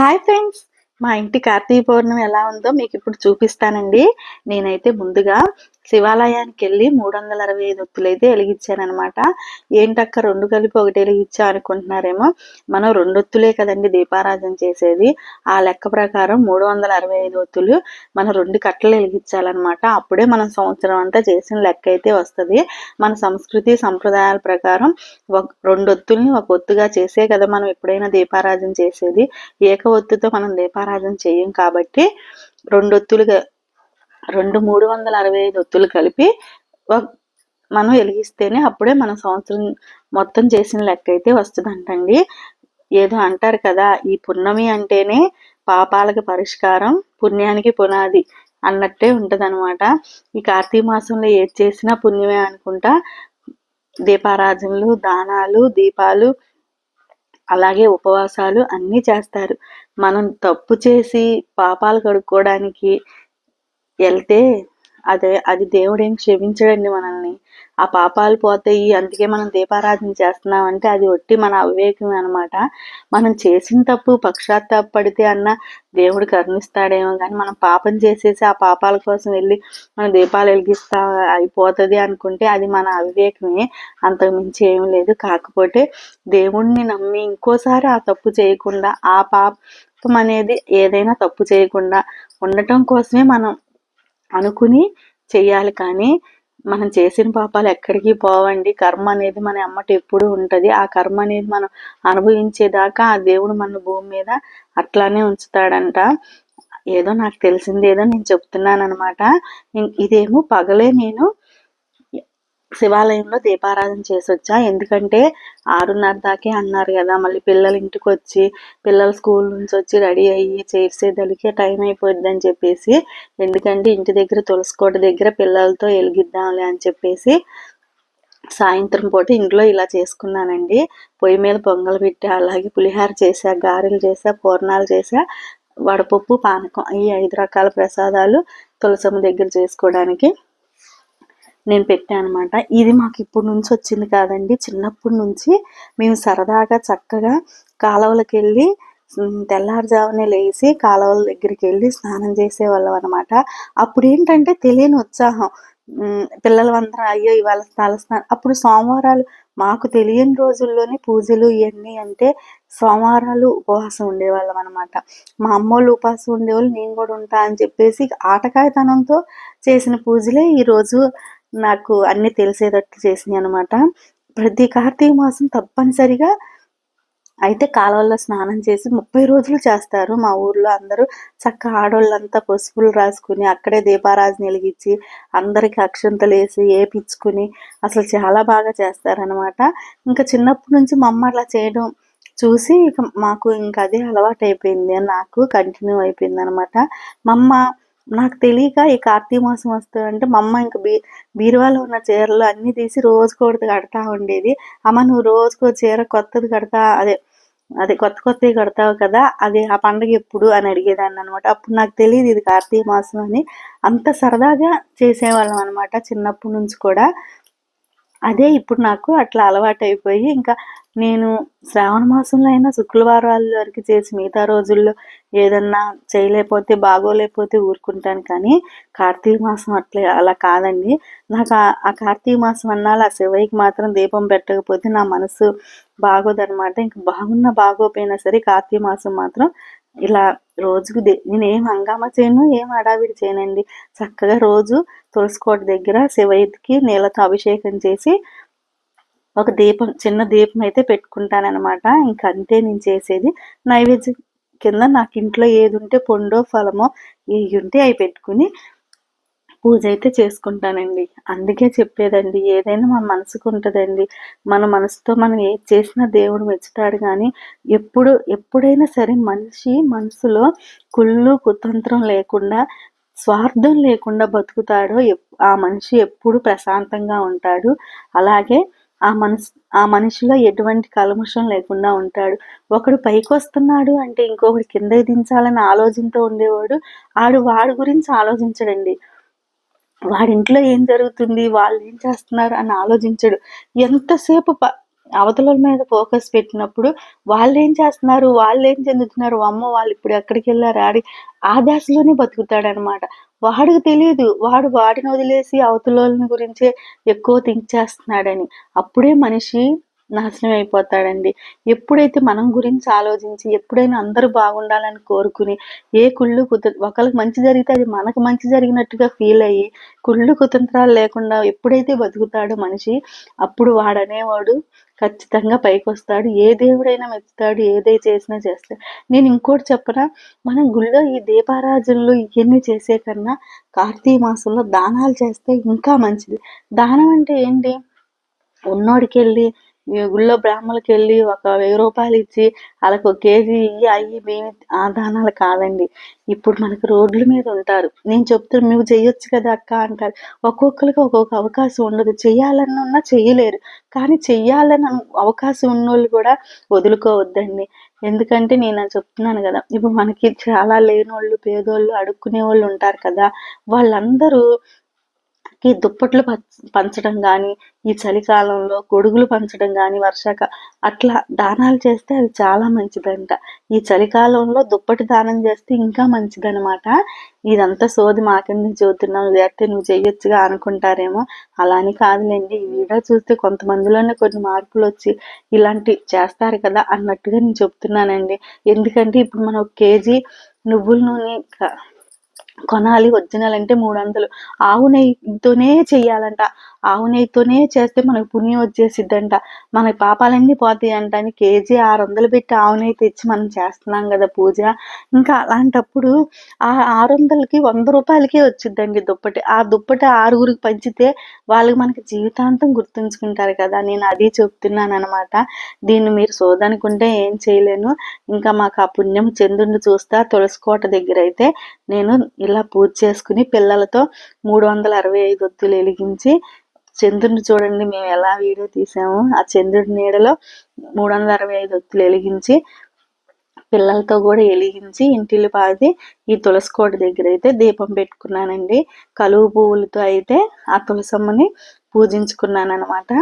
Hi friends! మా ఇంటి కార్తీక పౌర్ణమి ఎలా ఉందో మీకు ఇప్పుడు చూపిస్తానండి. నేనైతే ముందుగా శివాలయానికెళ్ళి 365 ఒత్తులైతే ఎలిగించాననమాట. ఏంటక్క 2 కలిపి ఒకటి ఎలిగించా అనుకుంటున్నారేమో. మనం 2 ఒత్తులే కదండి దీపారాధన చేసేది. ఆ లెక్క ప్రకారం 365 ఒత్తులు మనం 2 కట్టలు ఎలిగించాలన్నమాట. అప్పుడే మనం సంవత్సరం అంతా చేసిన లెక్క అయితే వస్తది. మన సంస్కృతి సంప్రదాయాల ప్రకారం 2 ఒత్తుల్ని ఒక ఒత్తుగా చేసే కదా మనం ఎప్పుడైనా దీపారాధన చేసేది. ఏక ఒత్తుతో మనం దీపారాధన చేయం కాబట్టి 2 ఒత్తులుగా 365 ఒత్తులు కలిపి మనం వెలిగిస్తేనే అప్పుడే మన సంవత్సరం మొత్తం చేసిన లెక్క అయితే వస్తుందంటండి. ఏదో అంటారు కదా, ఈ పున్నమి అంటేనే పాపాలకు పరిష్కారం, పుణ్యానికి పునాది అన్నట్టే ఉంటదనమాట. ఈ కార్తీక మాసంలో ఏది చేసినా పుణ్యమే అనుకుంటా. దీపారాధనలు, దానాలు, దీపాలు, అలాగే ఉపవాసాలు అన్నీ చేస్తారు. మనం తప్పు చేసి పాపాలు కడుక్కోవడానికి వెళ్తే అది దేవుడేం క్షమించడండి మనల్ని. ఆ పాపాలు పోతాయి, అందుకే మనం దీపారాధన చేస్తున్నామంటే అది ఒట్టి మన అవివేకమే అనమాట. మనం చేసిన తప్పు పశ్చాత్తాపడితే అన్న దేవుడు కరుణిస్తాడేమో కానీ మనం పాపం చేసేసి ఆ పాపాల కోసం వెళ్ళి మనం దీపాలు వెలిగిస్తా అయిపోతుంది అనుకుంటే అది మన అవివేకమే, అంతకు మించి ఏం లేదు. కాకపోతే దేవుణ్ణి నమ్మి ఇంకోసారి ఆ తప్పు చేయకుండా, ఆ పాపం అనేది ఏదైనా తప్పు చేయకుండా ఉండటం కోసమే మనం అనుకుని చెయ్యాలి. కానీ మనం చేసిన పాపాలు ఎక్కడికి పోవండి. కర్మ అనేది మన ఎమ్మట ఎప్పుడు ఉంటది. ఆ కర్మ అనేది మనం అనుభవించేదాకా ఆ దేవుడు మన భూమి మీద అట్లానే ఉంచుతాడంట. ఏదో నాకు తెలిసిందేదో నేను చెప్తున్నాను అనమాట. ఇదేమో పగలే నేను శివాలయంలో దీపారాధన చేసొచ్చా. ఎందుకంటే 6:30 దాకే అన్నారు కదా, మళ్ళీ పిల్లలు ఇంటికి వచ్చి పిల్లలు స్కూల్ నుంచి వచ్చి రెడీ అయ్యి చేసేదలికే టైం అయిపోద్దని చెప్పేసి, ఎందుకంటే ఇంటి దగ్గర తులసికోట దగ్గర పిల్లలతో వెలిగిద్దాంలే అని చెప్పేసి సాయంత్రం పూట ఇంట్లో ఇలా చేసుకున్నానండి. పొయ్యి మీద పొంగల్ పెట్టి, అలాగే పులిహార చేసా, గారెలు చేసా, పూర్ణాలు చేసా, వడపప్పు, పానకం, ఈ 5 రకాల ప్రసాదాలు తులసమ్మ దగ్గర చేసుకోవడానికి నేను పెట్టాను అనమాట. ఇది మాకు ఇప్పుడు నుంచి వచ్చింది కాదండి, చిన్నప్పటి నుంచి మేము సరదాగా చక్కగా కాలువలకు వెళ్ళి తెల్లారుజామునే లేచి కాలువల దగ్గరికి వెళ్ళి స్నానం చేసేవాళ్ళం అనమాట. అప్పుడు ఏంటంటే తెలియని ఉత్సాహం. పిల్లలు అందరం అయ్యో ఇవాళ తలస్నానం, అప్పుడు సోమవారాలు మాకు తెలియని రోజుల్లోనే పూజలు ఇవన్నీ అంటే సోమవారాలు ఉపవాసం ఉండేవాళ్ళం అనమాట. మా అమ్మోళ్ళు ఉపవాసం ఉండేవాళ్ళు, నేను కూడా ఉంటా అని చెప్పేసి ఆటకాయతనంతో చేసిన పూజలే ఈరోజు నాకు అన్ని తెలిసేటట్టు చేసినాయి అనమాట. ప్రతి కార్తీక మాసం తప్పనిసరిగా అయితే కాలువల్లో స్నానం చేసి 30 రోజులు చేస్తారు. మా ఊర్లో అందరూ చక్కగా ఆడోళ్ళంతా పసుపులు రాసుకుని అక్కడే దీపారాధన వెలిగించి అందరికి అక్షంతలు వేసి ఏపించుకుని అసలు చాలా బాగా చేస్తారనమాట. ఇంకా చిన్నప్పటి నుంచి మా అమ్మ అలా చేయడం చూసి ఇక మాకు ఇంకా అదే అలవాటు అయిపోయింది, నాకు కంటిన్యూ అయిపోయింది అనమాట. మా అమ్మ నాకు తెలియక ఈ కార్తీక మాసం వస్తుందంటే మా అమ్మ ఇంకా బీరువాలో ఉన్న చీరలు అన్నీ తీసి రోజుకోటి కడతా ఉండేది. అమ్మ నువ్వు రోజుకో చీర కొత్తది కడతా, అదే కొత్తవి కడతావు కదా, అదే ఆ పండుగ ఎప్పుడు అని అడిగేదాన్ని అనమాట. అప్పుడు నాకు తెలియదు ఇది కార్తీక మాసం అని. అంత సరదాగా చేసేవాళ్ళం అనమాట చిన్నప్పటి నుంచి కూడా. అదే ఇప్పుడు నాకు అట్లా అలవాటు అయిపోయి ఇంకా నేను శ్రావణ మాసంలో అయినా శుక్రవారాల వరకు చేసి మిగతా రోజుల్లో ఏదన్నా చేయలేకపోతే బాగోలేకపోతే ఊరుకుంటాను. కానీ కార్తీక మాసం అలా కాదండి. నాకు ఆ కార్తీక మాసం అన్నాళ్ళు ఆ శివయ్యకి మాత్రం దీపం పెట్టకపోతే నా మనసు బాగోదనమాట. ఇంకా బాగున్నా బాగోపోయినా సరే కార్తీక మాసం మాత్రం ఇలా రోజుకు నేనేం హంగామా చేయను, ఏం హడావిడి చేయనండి. చక్కగా రోజు తులసికోట దగ్గర శివయ్యకి నీళ్ళతో అభిషేకం చేసి ఒక దీపం, చిన్న దీపం అయితే పెట్టుకుంటానమాట. ఇంకంతే నేను చేసేది. నైవేద్యం కింద నాకు ఇంట్లో ఏది ఉంటే పండో ఫలమో ఏవి ఉంటే అవి పెట్టుకుని పూజ అయితే చేసుకుంటానండి. అందుకే చెప్పేదండి, ఏదైనా మన మనసుకు ఉంటుందండి. మన మనసుతో మనం ఏది చేసినా దేవుడు మెచ్చుతాడు. కానీ ఎప్పుడైనా సరే మనిషి మనసులో కుళ్ళు కుతంత్రం లేకుండా, స్వార్థం లేకుండా బతుకుతాడో ఆ మనిషి ఎప్పుడు ప్రశాంతంగా ఉంటాడు. అలాగే ఆ మనిషిలో ఎటువంటి కల్మషం లేకుండా ఉంటాడు. ఒకడు పైకి వస్తున్నాడు అంటే ఇంకొకటి కిందకి దించాలని ఆలోచనతో ఉండేవాడు వాడి గురించి ఆలోచించడండి. వాడింట్లో ఏం జరుగుతుంది, వాళ్ళు ఏం చేస్తున్నారు అని ఆలోచించడు. ఎంతసేపు అవతల మీద ఫోకస్ పెట్టినప్పుడు వాళ్ళేం చేస్తున్నారు, వాళ్ళేం చెందుతున్నారు, అమ్మో వాళ్ళు ఇప్పుడు ఎక్కడికి వెళ్ళారు ఆడి ఆ ధ్యాసలోనే బతుకుతాడనమాట. వాడికి తెలియదు వాడిని వదిలేసి అవతలోళ్ళని గురించే ఎక్కువ థింక్ చేస్తున్నాడని. అప్పుడే మనిషి నాశనం అయిపోతాడండి. ఎప్పుడైతే మనం గురించి ఆలోచించి ఎప్పుడైనా అందరూ బాగుండాలని కోరుకుని ఏ కుళ్ళు ఒకళ్ళకి మంచి జరిగితే అది మనకు మంచి జరిగినట్టుగా ఫీల్ అయ్యి కుళ్ళు కుతంత్రాలు లేకుండా ఎప్పుడైతే బతుకుతాడో మనిషి, అప్పుడు వాడనేవాడు ఖచ్చితంగా పైకొస్తాడు. ఏ దేవుడైనా మెచ్చుతాడు. ఏది చేసినా చేస్తాడు. నేను ఇంకోటి చెప్పనా, మనం గుళ్ళో ఈ దీపారాజనలు ఇవన్నీ చేసే కన్నా కార్తీక మాసంలో దానాలు చేస్తే ఇంకా మంచిది. దానం అంటే ఏంటి? ఉన్నోడికెళ్ళి గుళ్ళో బ్రాహ్మణులకెళ్ళి ఒక 1000 రూపాయలు ఇచ్చి వాళ్ళకి ఒక కేజీ ఇయ్యి అయ్యి బియ్యం ఆ దానాలు కాదండి. ఇప్పుడు మనకు రోడ్ల మీద ఉంటారు. నేను చెప్తున్నా నువ్వు చెయ్యొచ్చు కదా అక్క అంటారు. ఒక్కొక్కరికి ఒక్కొక్క అవకాశం ఉండదు. చెయ్యాలని ఉన్నా చెయ్యలేరు. కానీ చెయ్యాలని అవకాశం ఉన్నోళ్ళు కూడా వదులుకోవద్దండి. ఎందుకంటే నేను చెప్తున్నాను కదా, ఇప్పుడు మనకి చాలా లేనోళ్ళు, పేదోళ్ళు, అడుక్కునే వాళ్ళు ఉంటారు కదా, వాళ్ళందరూ ఈ దుప్పట్లు పంచడం కానీ, ఈ చలికాలంలో గొడుగులు పంచడం కానీ, అట్లా దానాలు చేస్తే అది చాలా మంచిదంట. ఈ చలికాలంలో దుప్పటి దానం చేస్తే ఇంకా మంచిదనమాట. ఇదంతా సోది మాకెందుకు చెబుతున్నావు, లేకపోతే నువ్వు చెయ్యొచ్చుగా అనుకుంటారేమో. అలా అని కాదులేండి. ఈ వీడియో చూస్తే కొంతమందిలోనే కొన్ని మార్పులు వచ్చి ఇలాంటి చేస్తారు కదా అన్నట్టుగా నేను చెప్తున్నానండి. ఎందుకంటే ఇప్పుడు మనం 1 కేజీ నువ్వుల నూనె కొనాలి ఒరిజినల్ అంటే 300. ఆవు నెయ్యితోనే చెయ్యాలంట. ఆవు నెయ్యితోనే చేస్తే మనకు పుణ్యం వచ్చేసిద్దంట. మన పాపాలన్నీ పోతాయంట అని కేజీ 600 పెట్టి ఆవు నెయ్యి తెచ్చి మనం చేస్తున్నాం కదా పూజ. ఇంకా అలాంటప్పుడు ఆ 600కి 100 రూపాయలకే వచ్చిద్దండి దుప్పటి. ఆ దుప్పటి 6గురికి పంచితే వాళ్ళు మనకి జీవితాంతం గుర్తుంచుకుంటారు కదా. నేను అది చెప్తున్నాను అనమాట. దీన్ని మీరు సోదనుకుంటే ఏం చేయలేను. ఇంకా మాకు ఆ పుణ్యం చంద్రుడిని చూస్తా తులసికోట దగ్గర అయితే నేను ఇలా పూజ చేసుకుని పిల్లలతో 365 ఒత్తులు వెలిగించి చంద్రుడిని చూడండి మేము ఎలా వీడియో తీసాము. ఆ చంద్రుడి నీడలో 365 ఒత్తులు వెలిగించి పిల్లలతో కూడా వెలిగించి ఇంటిల్లి పాది ఈ తులసికోట దగ్గర అయితే దీపం పెట్టుకున్నానండి. కలువ పువ్వులతో అయితే ఆ తులసమ్మని పూజించుకున్నాను అనమాట.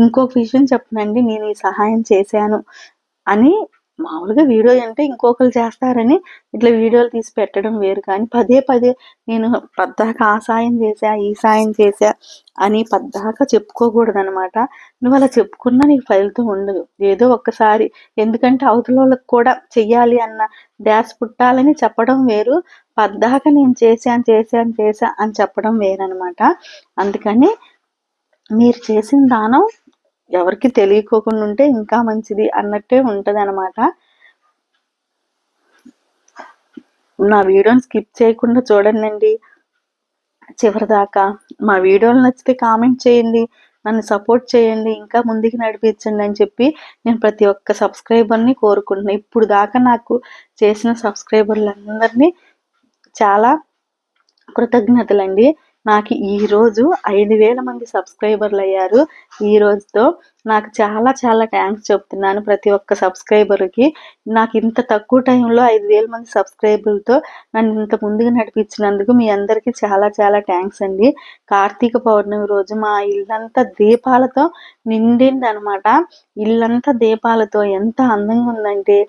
ఇంకొక విషయం చెప్పనండి, నేను ఈ సహాయం చేశాను అని మామూలుగా వీడియో అంటే ఇంకొకరు చేస్తారని ఇట్లా వీడియోలు తీసి పెట్టడం వేరు. కానీ పదే పదే నేను పద్దాక ఆ సాయం చేశా, ఈ సాయం చేశా అని పద్దాక చెప్పుకోకూడదు అనమాట. నువ్వు అలా చెప్పుకున్నా నీకు ఫలితం ఉండదు. ఏదో ఒక్కసారి, ఎందుకంటే అవతల వాళ్ళకి కూడా చెయ్యాలి అన్న ధ్యాస పుట్టాలని చెప్పడం వేరు, పద్దాక నేను చేశా అని చెప్పడం వేరనమాట. అందుకని మీరు చేసిన దానం ఎవరికి తెలియకోకుండా ఉంటే ఇంకా మంచిది అన్నట్టే ఉంటది అనమాట. నా వీడియోని స్కిప్ చేయకుండా చూడండి చివరిదాకా. మా వీడియోలు నచ్చితే కామెంట్ చేయండి, నన్ను సపోర్ట్ చేయండి, ఇంకా ముందుకు నడిపించండి అని చెప్పి నేను ప్రతి ఒక్క సబ్స్క్రైబర్ని కోరుకుంటున్నాను. ఇప్పుడు దాకా నాకు చేసిన సబ్స్క్రైబర్లందరినీ చాలా కృతజ్ఞతలండి. నాకు ఈరోజు 5000 మంది సబ్స్క్రైబర్లు అయ్యారు. ఈ రోజుతో నాకు చాలా చాలా థ్యాంక్స్ చెప్తున్నాను ప్రతి ఒక్క సబ్స్క్రైబర్కి. నాకు ఇంత తక్కువ టైంలో 5000 మంది సబ్స్క్రైబర్లతో నన్ను ఇంత ముందుకు నడిపించినందుకు మీ అందరికీ చాలా చాలా థ్యాంక్స్ అండి. కార్తీక పౌర్ణమి రోజు మా ఇల్లంతా దీపాలతో నిండింది అనమాట. ఇల్లంతా దీపాలతో ఎంత అందంగా ఉందంటే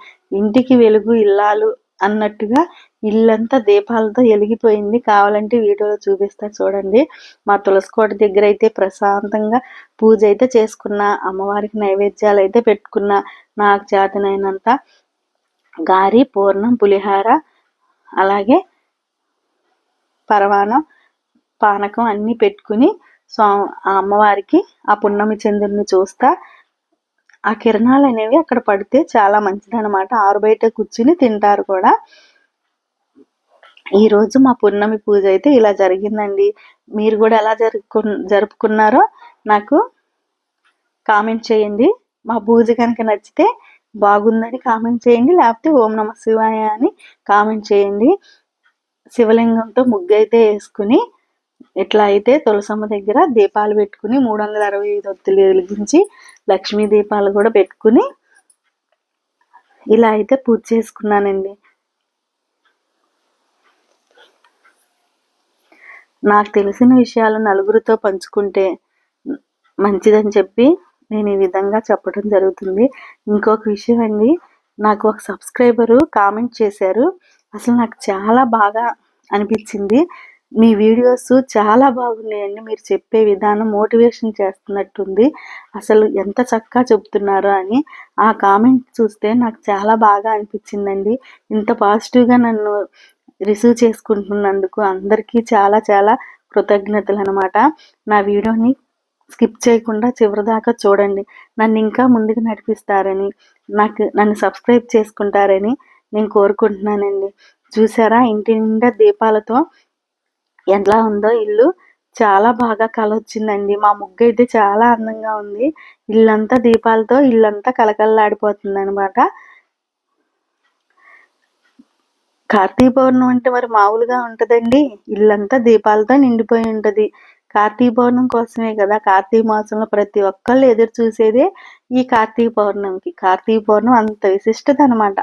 ఇంటికి వెలుగు ఇల్లాలు అన్నట్టుగా ఇల్లంతా దీపాలతో వెలిగిపోయింది. కావాలంటే వీడియోలో చూపిస్తా చూడండి. మా తులసికోట దగ్గర అయితే ప్రశాంతంగా పూజ అయితే చేసుకున్నా, అమ్మవారికి నైవేద్యాలు అయితే పెట్టుకున్నా. నాకు చేతనైనంత గారి, పూర్ణం, పులిహార, అలాగే పరమాన్నం, పానకం అన్నీ పెట్టుకుని ఆ అమ్మవారికి ఆ పున్నమి చంద్రుడిని చూస్తా. ఆ కిరణాలు అనేవి అక్కడ పడితే చాలా మంచిదనమాట. ఆరు బయట కూర్చుని తింటారు కూడా. ఈరోజు మా పున్నమి పూజ అయితే ఇలా జరిగిందండి. మీరు కూడా ఎలా జరుపుకున్నారో నాకు కామెంట్ చేయండి. మా పూజ కనుక నచ్చితే బాగుందని కామెంట్ చేయండి, లేకపోతే ఓం నమ శివాయ అని కామెంట్ చేయండి. శివలింగంతో ముగ్గు అయితే వేసుకుని ఇట్లా అయితే తులసమ్మ దగ్గర దీపాలు పెట్టుకుని 365 ఒత్తులు వెలిగించి లక్ష్మీ దీపాలు కూడా పెట్టుకుని ఇలా అయితే పూజ చేసుకున్నానండి. నాకు తెలిసిన విషయాలు నలుగురితో పంచుకుంటే మంచిదని చెప్పి నేను ఈ విధంగా చెప్పడం జరుగుతుంది. ఇంకొక విషయం అండి, నాకు ఒక సబ్స్క్రైబరు కామెంట్ చేశారు. అసలు నాకు చాలా బాగా అనిపించింది. మీ వీడియోస్ చాలా బాగున్నాయండి, మీరు చెప్పే విధానం మోటివేషన్ చేస్తున్నట్టుంది, అసలు ఎంత చక్కగా చెప్తున్నారో అని ఆ కామెంట్ చూస్తే నాకు చాలా బాగా అనిపించిందండి. ఇంత పాజిటివ్గా నన్ను రిసీవ్ చేసుకుంటున్నందుకు అందరికీ చాలా చాలా కృతజ్ఞతలు అనమాట. నా వీడియోని స్కిప్ చేయకుండా చివరిదాకా చూడండి. నన్ను ఇంకా ముందుకు నడిపిస్తారని, నన్ను సబ్స్క్రైబ్ చేసుకుంటారని నేను కోరుకుంటున్నానండి. చూసారా ఇంటి నిండా దీపాలతో ఎలా ఉందో ఇల్లు, చాలా బాగా కలొచ్చిందండి. మా ముగ్గు అయితే చాలా అందంగా ఉంది. ఇల్లంతా దీపాలతో ఇల్లంతా కలకల్లాడిపోతుంది అనమాట. కార్తీక పౌర్ణమి అంటే మరి మామూలుగా ఉంటదండి, ఇల్లంతా దీపాలతో నిండిపోయి ఉంటది. కార్తీక పౌర్ణమి కోసమే కదా కార్తీక మాసంలో ప్రతి ఒక్కళ్ళు ఎదురు చూసేదే ఈ కార్తీక పౌర్ణమికి. కార్తీక పౌర్ణమి అంత విశిష్టత అనమాట.